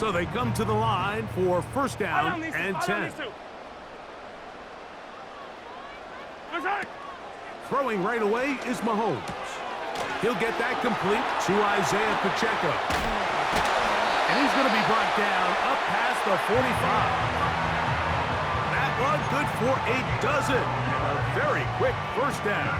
So they come to the line for first down and 10. Throwing right away is Mahomes. He'll get that complete to Isaiah Pacheco. And he's going to be brought down up past the 45. That one good for a dozen. And a very quick first down.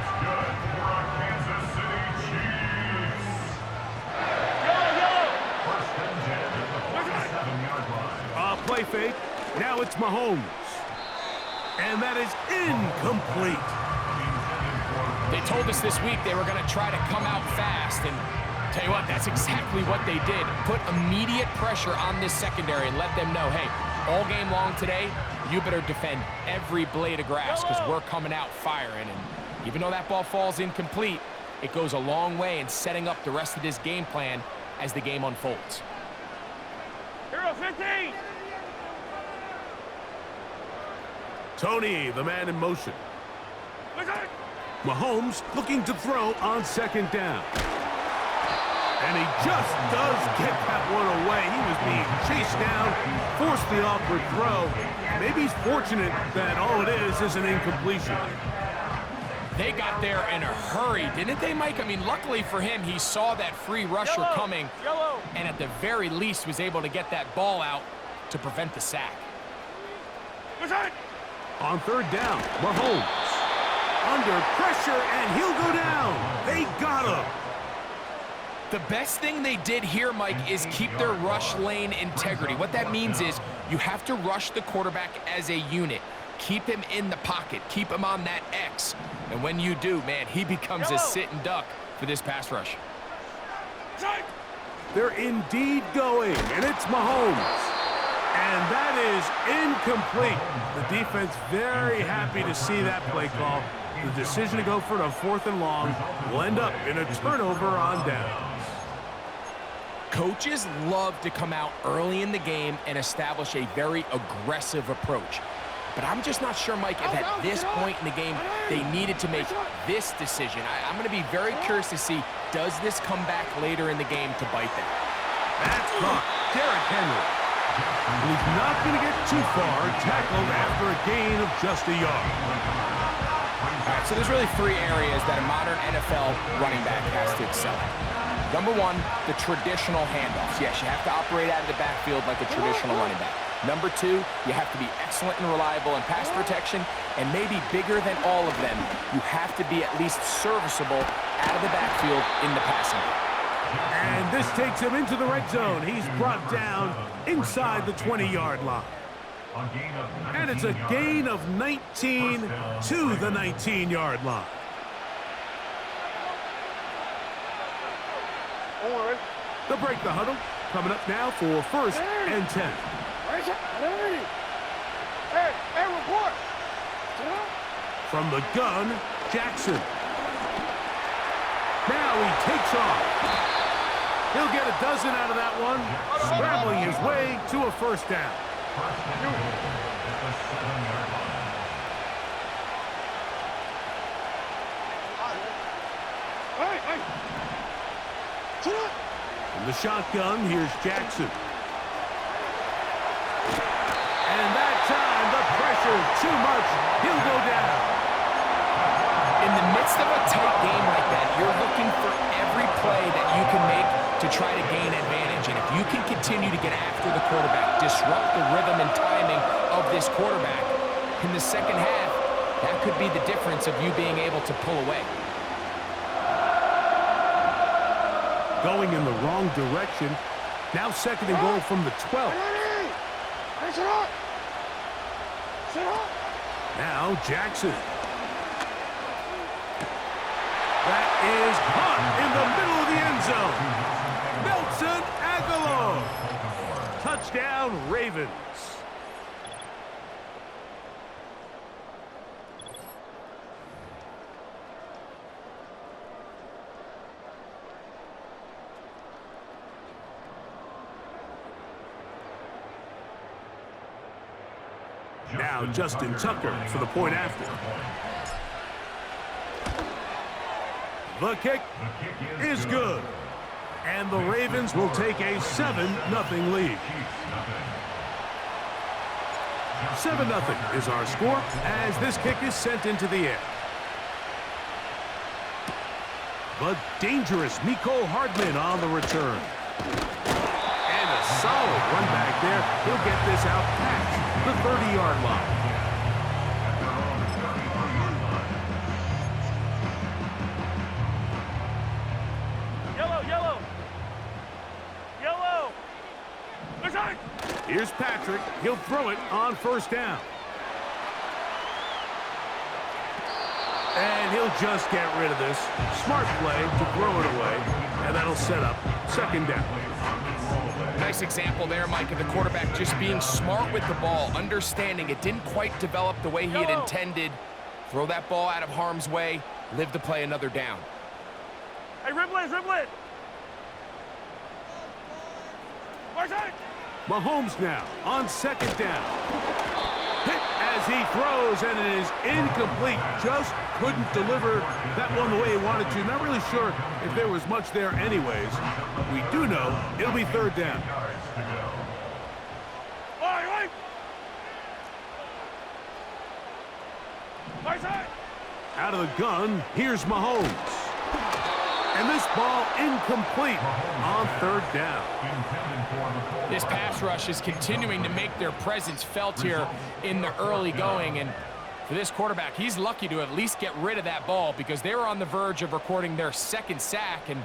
Play fake. Now it's Mahomes. And that is incomplete. They told us this week they were going to try to come out fast. And tell you what, that's exactly what they did. Put immediate pressure on this secondary and let them know, hey, all game long today, you better defend every blade of grass because we're coming out firing. And even though that ball falls incomplete, it goes a long way in setting up the rest of this game plan as the game unfolds. Hero 15! Tony, the man in motion. Mahomes looking to throw on second down. And he just does get that one away. He was being chased down, forced the awkward throw. Maybe he's fortunate that all it is an incompletion. They got there in a hurry, didn't they, Mike? I mean, luckily for him, he saw that free rusher coming, and at the very least was able to get that ball out to prevent the sack. On third down, Mahomes. Under pressure, and he'll go down. They got him. The best thing they did here, Mike, is keep their rush lane integrity. What that means is you have to rush the quarterback as a unit. Keep him in the pocket. Keep him on that X. And when you do, man, he becomes a sitting duck for this pass rush. They're indeed going, and it's Mahomes. And that is incomplete. The defense very happy to see that play call. The decision to go for it on 4th and long will end up in a turnover on downs. Coaches love to come out early in the game and establish a very aggressive approach. But I'm just not sure, Mike, if at this point in the game they needed to make this decision. I'm going to be very curious to see, does this come back later in the game to bite them? That's caught. Derrick Henry. And he's not going to get too far, tackled after a gain of just a yard. All right, so there's really three areas that a modern NFL running back has to excel at. Number one, the traditional handoffs. Yes, you have to operate out of the backfield like a traditional running back. Number two, you have to be excellent and reliable in pass protection, and maybe bigger than all of them, you have to be at least serviceable out of the backfield in the passing game. And this takes him into the red zone. He's brought down inside the 20-yard line. And it's a gain of 19 to the 19-yard line. They'll break the huddle. Coming up now for first and 10. Hey, report! From the gun, Jackson. Now he takes off. He'll get a dozen out of that one, scrambling his way to a first down. From the shotgun, here's Jackson. And that time, the pressure, too much. He'll go down. In the midst of a tight game like that, you're looking for every play that you can make to try to gain advantage. And if you can continue to get after the quarterback, disrupt the rhythm and timing of this quarterback, in the second half, that could be the difference of you being able to pull away. Going in the wrong direction. Now second and goal from the 12. Now Jackson. That is caught in the middle of the end zone. Nelson Aguilar. Touchdown, Ravens. Now Justin Tucker for the point after. The kick is good. And the Ravens will take a 7-0 lead. 7-0 is our score as this kick is sent into the air. But dangerous Mecole Hardman on the return. And a solid run back there. He'll get this out past the 30-yard line. Here's Patrick. He'll throw it on first down. And he'll just get rid of this. Smart play to throw it away. And that'll set up second down. Nice example there, Mike, of the quarterback just being smart with the ball, understanding it didn't quite develop the way he had intended. Throw that ball out of harm's way, live to play another down. Hey, dribble it. Right side. Mahomes now on second down. Hit as he throws, and it is incomplete. Just couldn't deliver that one the way he wanted to. Not really sure if there was much there anyways. We do know it'll be third down. Right side. Out of the gun, here's Mahomes. And this ball incomplete on third down. This pass rush is continuing to make their presence felt here in the early going. And for this quarterback, he's lucky to at least get rid of that ball because they were on the verge of recording their second sack, and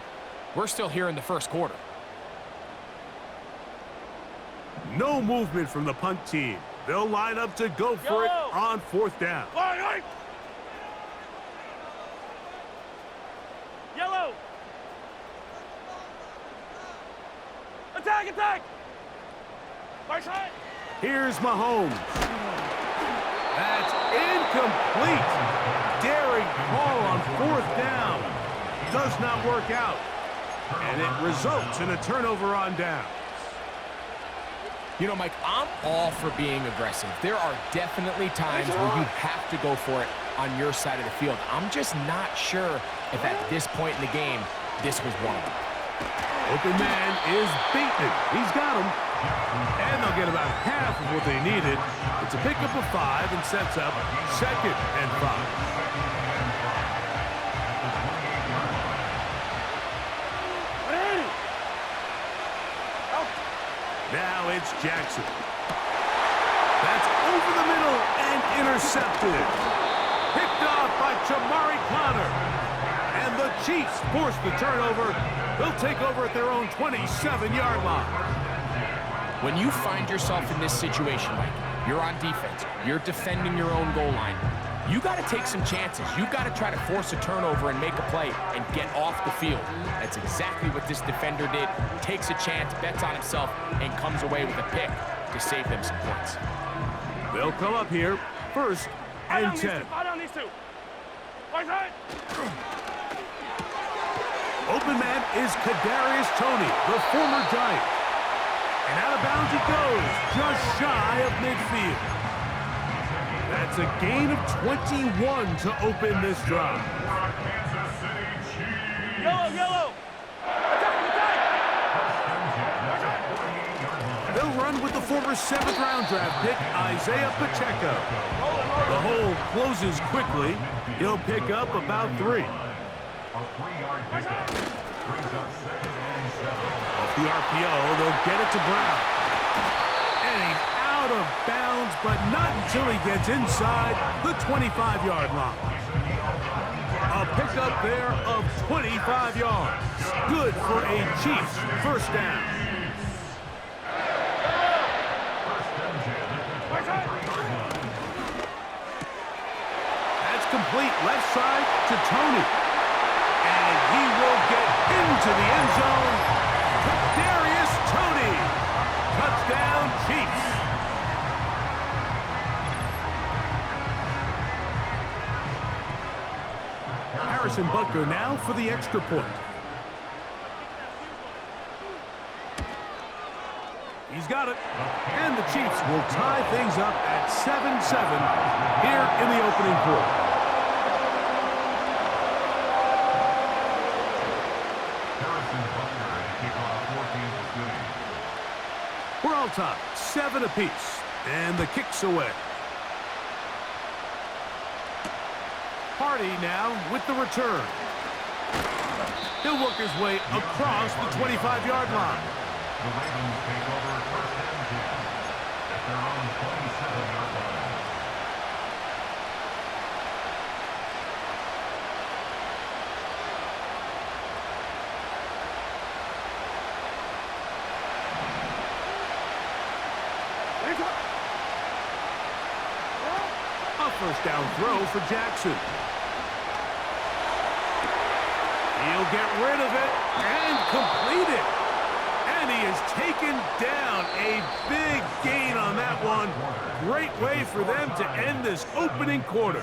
we're still here in the first quarter. No movement from the punt team. They'll line up to go for it on fourth down. Yellow. Attack. Right side. Here's Mahomes. That's incomplete. Daring call on fourth down. Does not work out. And it results in a turnover on downs. You know, Mike, I'm all for being aggressive. There are definitely times where you have to go for it on your side of the field. I'm just not sure if at this point in the game, this was one of them. Open man is beaten. He's got him. And they'll get about half of what they needed. It's a pickup of 5 and sets up 2nd and 5. Now it's Jackson. That's over the middle and intercepted. Picked off by Jamari Connor. And the Chiefs force the turnover. They'll take over at their own 27-yard line. When you find yourself in this situation, Mike, you're on defense, you're defending your own goal line, you got to take some chances. You got to try to force a turnover and make a play and get off the field. That's exactly what this defender did. Takes a chance, bets on himself, and comes away with a pick to save them some points. They'll come up here, 1st and 10. These two. Right side. Open man is Kadarius Toney, the former Giant. And out of bounds he goes, just shy of midfield. That's a gain of 21 to open this drive. Yellow. Attack. They'll run with the former 7th-round draft pick, Isaiah Pacheco. The hole closes quickly. He'll pick up about 3. Off the RPO, they'll get it to Brown. And he's out of bounds, but not until he gets inside the 25-yard line. A pickup there of 25 yards. Good for a Chiefs first down. That's complete left side to Toney. And he will get into the end zone. Kadarius Toney. Touchdown, Chiefs. Harrison Butker now for the extra point. He's got it. And the Chiefs will tie things up at 7-7 here in the opening quarter. We're all tied, 7 apiece, and the kick's away. Hardy now with the return. He'll work his way across the 25-yard line. The Ravens take over first and 10 at their own 27-yard line. A first down throw for Jackson. He'll get rid of it and complete it. And he is taken down. A big gain on that one. Great way for them to end this opening quarter.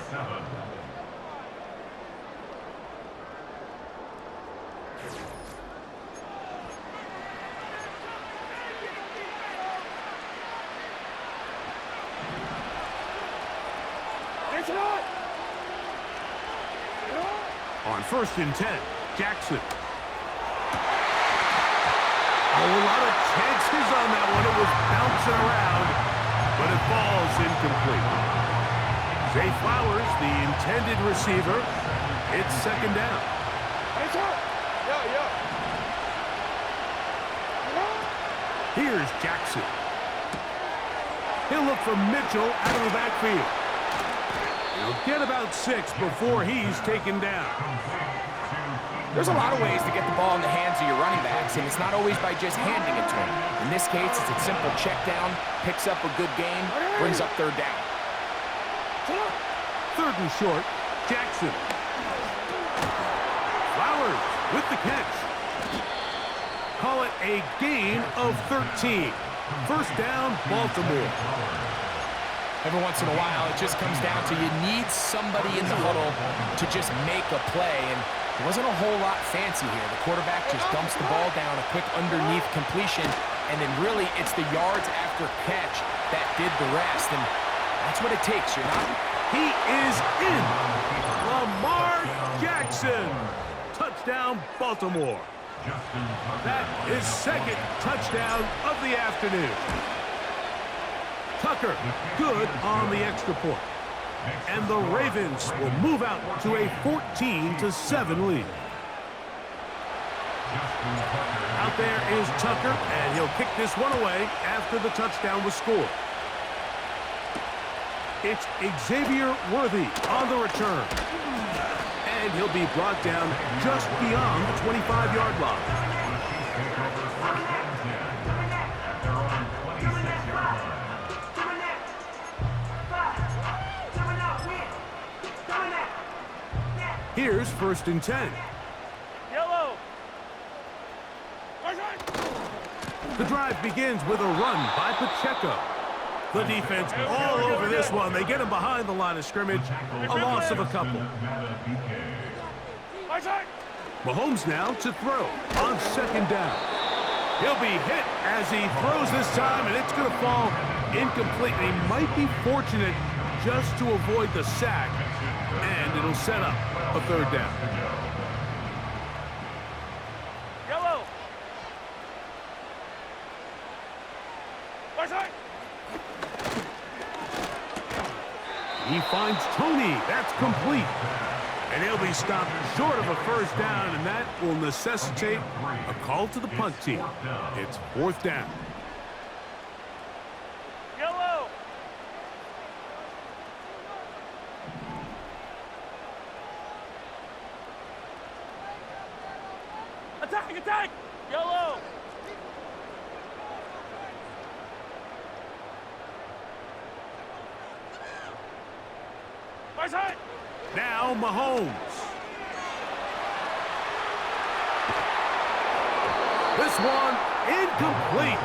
On first and 10, Jackson. A lot of chances on that one. It was bouncing around, but it falls incomplete. Zay Flowers, the intended receiver. It's second down. Here's Jackson. He'll look for Mitchell out of the backfield. He'll get about 6 before he's taken down. There's a lot of ways to get the ball in the hands of your running backs, and it's not always by just handing it to them. In this case, it's a simple check down, picks up a good gain, brings up third down. Third and short, Jackson. Flowers with the catch. Call it a gain of 13. First down, Baltimore. Every once in a while, it just comes down to you need somebody in the huddle to just make a play, and there wasn't a whole lot fancy here. The quarterback just dumps the ball down, a quick underneath completion, and then really it's the yards after catch that did the rest, and that's what it takes. You're not. He is in. Lamar Jackson. Touchdown, Baltimore. That is second touchdown of the afternoon. Tucker, good on the extra point. And the Ravens will move out to a 14-7 lead. Out there is Tucker, and he'll kick this one away after the touchdown was scored. It's Xavier Worthy on the return. And he'll be brought down just beyond the 25-yard line. Here's first and 10. Yellow. The drive begins with a run by Pacheco. The defense all over this one. They get him behind the line of scrimmage. A loss of a couple. Mahomes now to throw on second down. He'll be hit as he throws this time, and it's going to fall incomplete. He might be fortunate just to avoid the sack, and it'll set up a third down. Yellow. He finds Tony. That's complete. And he'll be stopped short of a first down, and that will necessitate a call to the punt team. It's fourth down. Yellow. Attack, attack. Yellow. My side. Now Mahomes. This one incomplete.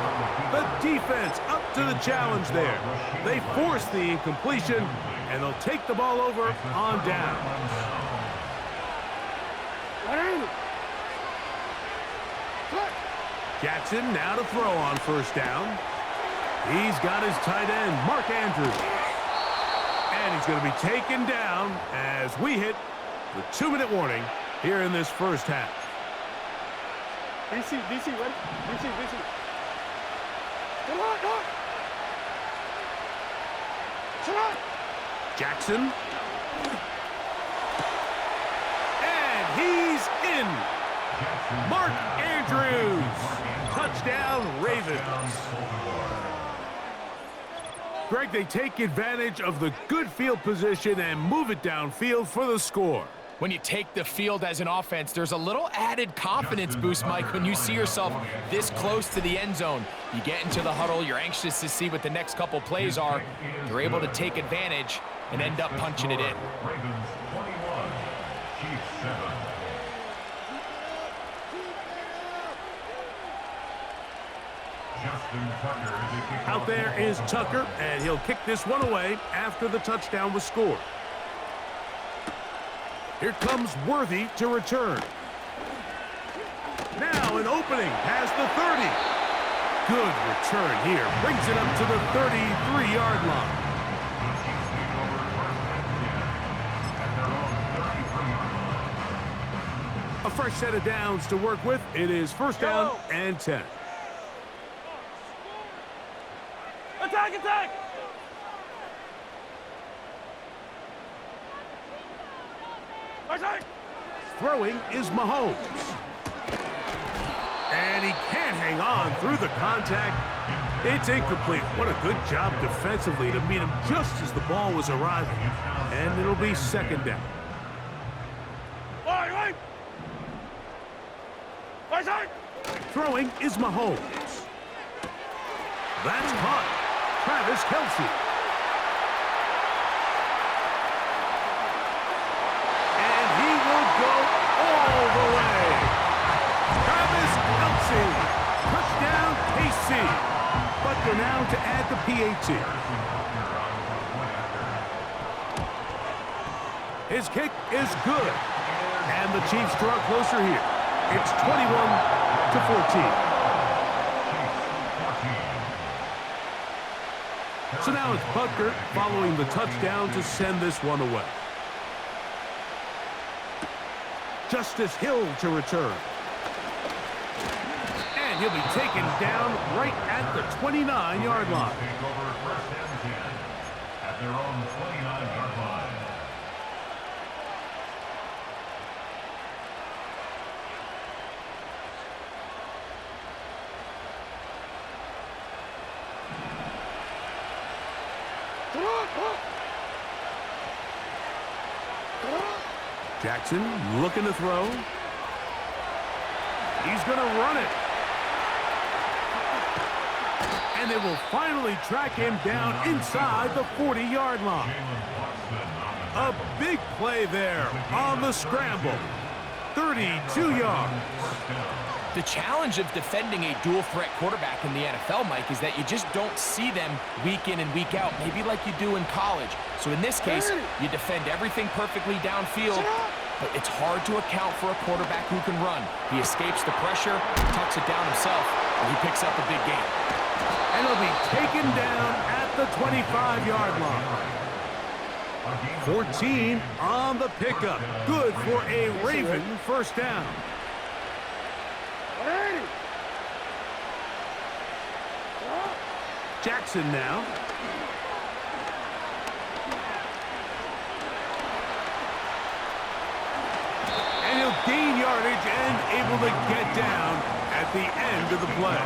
The defense up to the challenge there. They force the incompletion, and they'll take the ball over on down. Jackson now to throw on first down. He's got his tight end, Mark Andrews. And he's going to be taken down as we hit the 2-minute warning here in this first half. DC, ready? DC. Come on, come on. Come on. Jackson. And he's in. Mark Andrews. Touchdown, Ravens. Greg, they take advantage of the good field position and move it downfield for the score. When you take the field as an offense, there's a little added confidence boost, Mike, when you see yourself this close to the end zone. You get into the huddle, you're anxious to see what the next couple plays are. You're able to take advantage and end up punching it in. Ravens 21, Chiefs 7. Out there is Tucker, and he'll kick this one away after the touchdown was scored. Here comes Worthy to return. Now an opening past the 30. Good return here. Brings it up to the 33-yard line. A fresh set of downs to work with. It is first down and 10. Attack! Attack! Throwing is Mahomes. And he can't hang on through the contact. It's incomplete. What a good job defensively to meet him just as the ball was arriving. And it'll be second down. Right! Throwing is Mahomes. That's caught. Travis Kelce. And he will go all the way. Travis Kelce. Touchdown, KC. But they're now to add the PAT. His kick is good. And the Chiefs draw closer here. It's 21-14. So now it's Butker following the touchdown to send this one away. Justice Hill to return. And he'll be taken down right at the 29-yard line. Take over first and 10 at their own 29-yard line. Jackson looking to throw. He's going to run it. And they will finally track him down inside the 40-yard line. A big play there on the scramble. 32 yards. The challenge of defending a dual-threat quarterback in the NFL, Mike, is that you just don't see them week in and week out, maybe like you do in college. So in this case, you defend everything perfectly downfield, but it's hard to account for a quarterback who can run. He escapes the pressure, tucks it down himself, and he picks up a big gain. And he'll be taken down at the 25-yard line. 14 on the pickup. Good for a Raven first down. Jackson now. And he'll gain yardage and able to get down at the end of the play.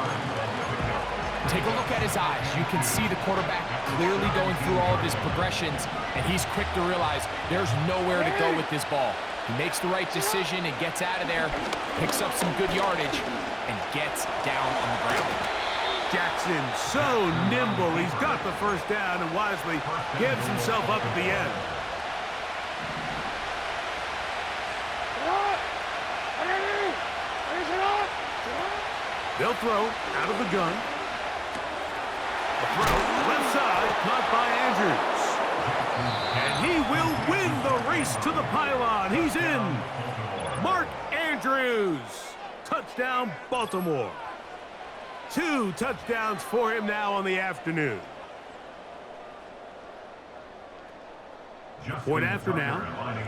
Take a look at his eyes. You can see the quarterback clearly going through all of his progressions, and he's quick to realize there's nowhere to go with this ball. He makes the right decision and gets out of there, picks up some good yardage, and gets down on the ground. Jackson so nimble. He's got the first down and wisely gives himself up at the end. They'll throw out of the gun. A throw left side caught by Andrews. And he will win the race to the pylon. He's in. Mark Andrews. Touchdown, Baltimore. 2 touchdowns for him now on the afternoon. Point after now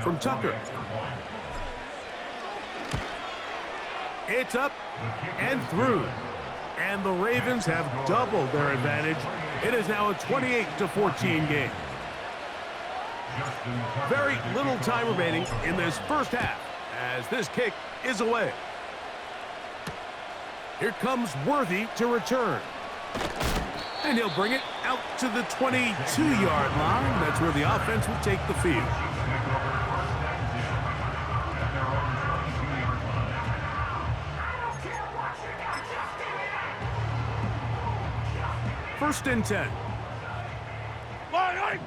from Tucker. It's up and through. And the Ravens have doubled their advantage. It is now a 28-14 game. Very little time remaining in this first half as this kick is away. Here comes Worthy to return. And he'll bring it out to the 22-yard line. That's where the offense will take the field. First and 10. Line,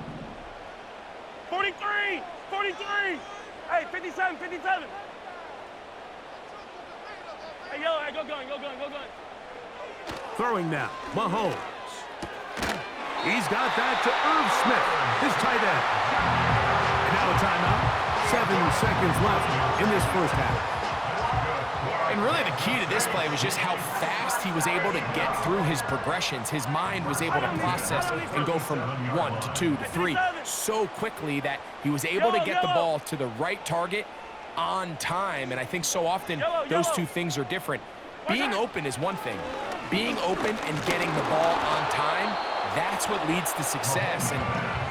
43! 43! Hey, 57, 57! Hey, yellow, hey, go gun. Throwing now, Mahomes. He's got that to Irv Smith, his tight end. And now a timeout. 7 seconds left in this first half. And really the key to this play was just how fast he was able to get through his progressions. His mind was able to process and go from 1 to 2 to 3 so quickly that he was able to get the ball to the right target on time. And I think so often those two things are different. Being open is one thing. Being open and getting the ball on time, that's what leads to success, and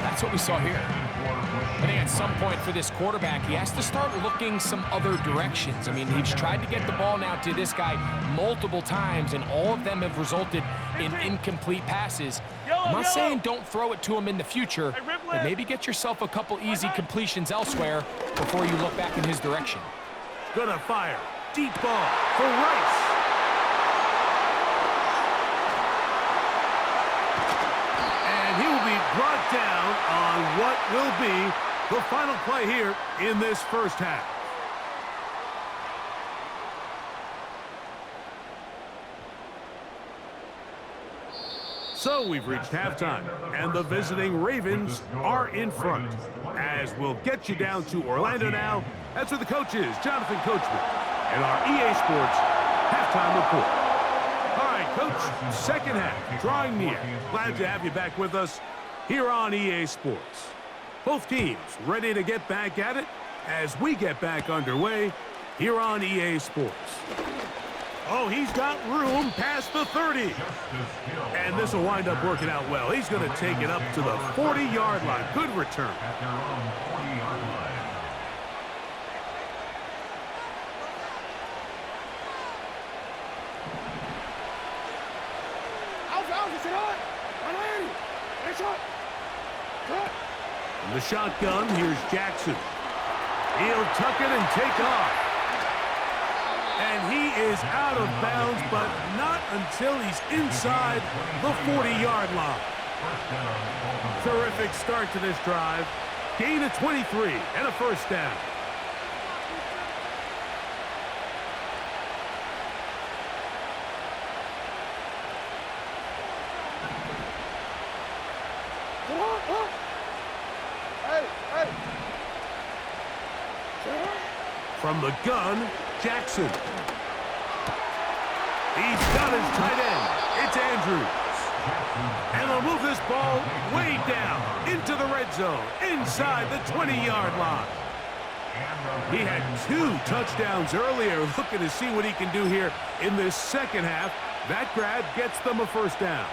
that's what we saw here. I think at some point for this quarterback, he has to start looking some other directions. I mean, he's tried to get the ball now to this guy multiple times, and all of them have resulted in incomplete passes. I'm not saying don't throw it to him in the future, but maybe get yourself a couple easy completions elsewhere before you look back in his direction. Gonna fire. Deep ball for Rice. And he will be brought down on what will be the final play here in this first half. So we've reached halftime, and the visiting Ravens are in front. As we'll get you down to Orlando now, that's where the coach is, Jonathan Coachman, and our EA Sports halftime report. All right, Coach, second half, drawing near. Glad to have you back with us here on EA Sports. Both teams ready to get back at it as we get back underway here on EA Sports. Oh, he's got room past the 30. And this will wind up working out well. He's going to take it up to the 40-yard line. Good return. At their own 40-yard line. From the shotgun, here's Jackson. He'll tuck it and take off. And he is out of bounds, but not until he's inside the 40-yard line. Terrific start to this drive. Gain of 23 and a first down. From the gun, Jackson. He's got his tight end. It's Andrews. And they'll move this ball way down into the red zone, inside the 20-yard line. He had 2 touchdowns earlier, looking to see what he can do here in this second half. That grab gets them a first down.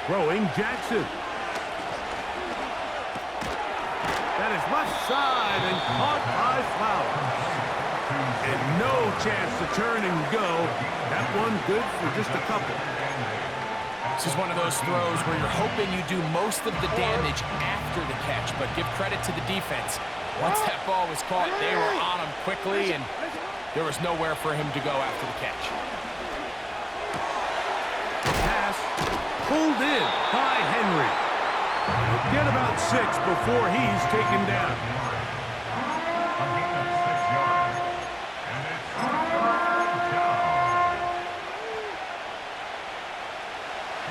Throwing Jackson. That is left side and caught by Flowers. And no chance to turn and go. That one good for just a couple. This is one of those throws where you're hoping you do most of the damage after the catch, but give credit to the defense. Once that ball was caught, they were on him quickly, and there was nowhere for him to go after the catch. Pass pulled in by Henry. He'll get about 6 before he's taken down.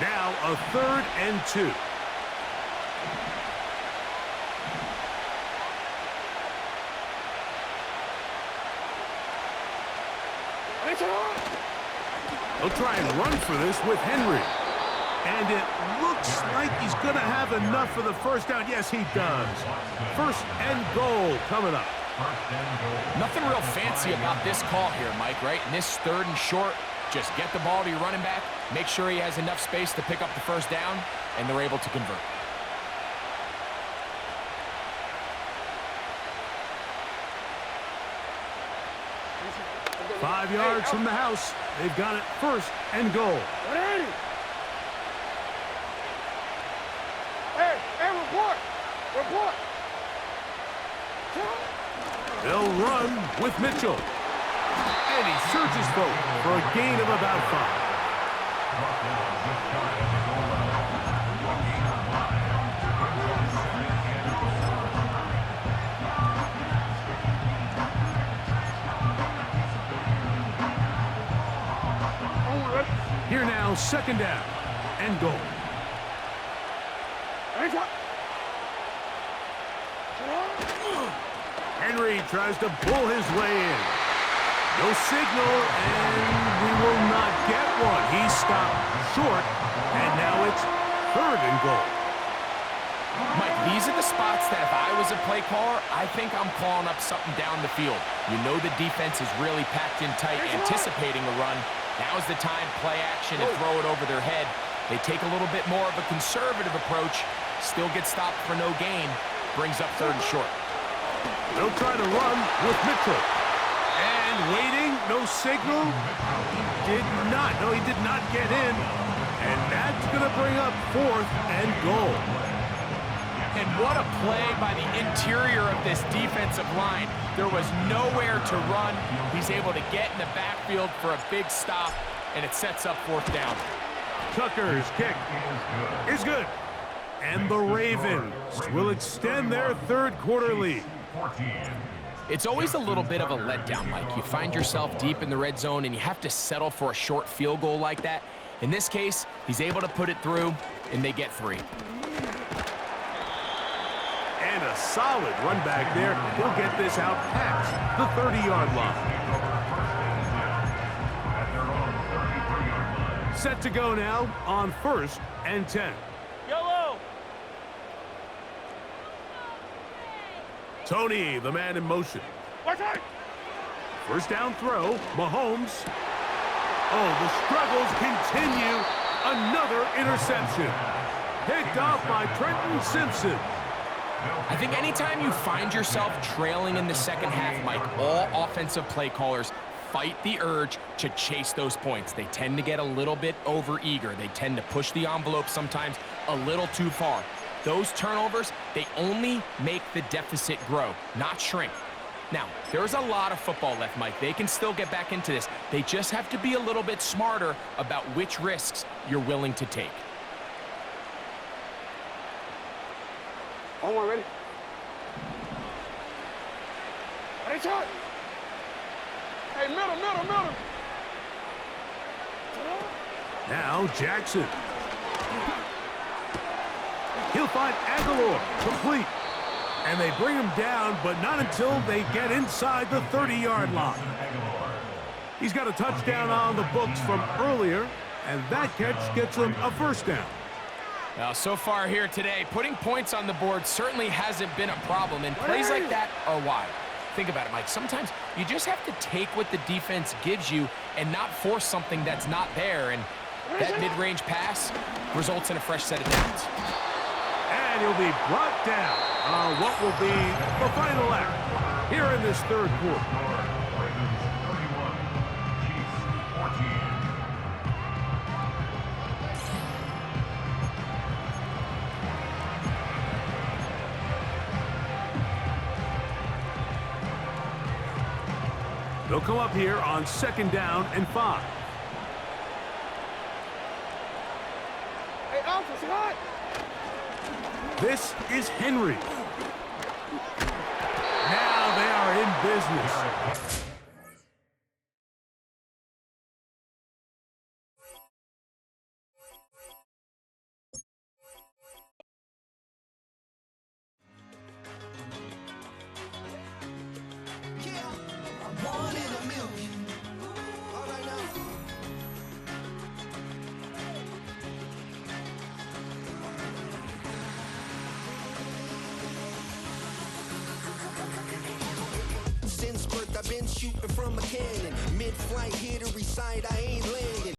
Now a 3rd and 2. He'll try and run for this with Henry. And it looks like he's going to have enough for the first down. Yes, he does. First and goal coming up. Nothing real fancy about this call here, Mike, right? In this 3rd and short, just get the ball to your running back, make sure he has enough space to pick up the first down, and they're able to convert. Five yards from the house. They've got it first and goal. Hey, report! Report! They'll run with Mitchell. And he searches for a gain of about 5. Here now, 2nd down and goal. Henry tries to pull his way in. No signal, and we will not get one. He stopped short, and now it's 3rd and goal. Mike, these are the spots that if I was a play caller, I think I'm calling up something down the field. You know the defense is really packed in tight, anticipating a run. Now's the time, play action and throw it over their head. They take a little bit more of a conservative approach, still get stopped for no gain, brings up 3rd and short. They'll try to run with Mitchell. And waiting, no signal. He did not get in. And that's going to bring up 4th and goal. And what a play by the interior of this defensive line. There was nowhere to run. He's able to get in the backfield for a big stop, and it sets up 4th down. Tucker's kick is good. And the Ravens will extend their 3rd quarter lead. It's always a little bit of a letdown, Mike. You find yourself deep in the red zone, and you have to settle for a short field goal like that. In this case, he's able to put it through, and they get 3. And a solid run back there. He'll get this out past the 30-yard line. Set to go now on 1st and 10. Yellow! Tony, the man in motion. Watch out! First down throw, Mahomes. Oh, the struggles continue. Another interception. Picked off by Trenton Simpson. I think anytime you find yourself trailing in the 2nd half, Mike, all offensive play callers fight the urge to chase those points. They tend to get a little bit overeager. They tend to push the envelope sometimes a little too far. Those turnovers, they only make the deficit grow, not shrink. Now, there's a lot of football left, Mike. They can still get back into this. They just have to be a little bit smarter about which risks you're willing to take. Omar, ready? Hey, shot! Hey, middle! Now Jackson. He'll find Aguilar, complete. And they bring him down, but not until they get inside the 30-yard line. He's got a touchdown on the books from earlier, and that catch gets him a first down. Now, so far here today, putting points on the board certainly hasn't been a problem, and plays like that are why. Think about it, Mike. Sometimes you just have to take what the defense gives you and not force something that's not there, and that mid-range pass results in a fresh set of downs. And he'll be brought down on what will be the final act here in this 3rd quarter. They'll come up here on 2nd down and 5. Hey, Alpha, Scott! This is Henry. Now they are in business. One in a million. All right. I've been shooting from a cannon. Mid-flight, here to recite, I ain't landing.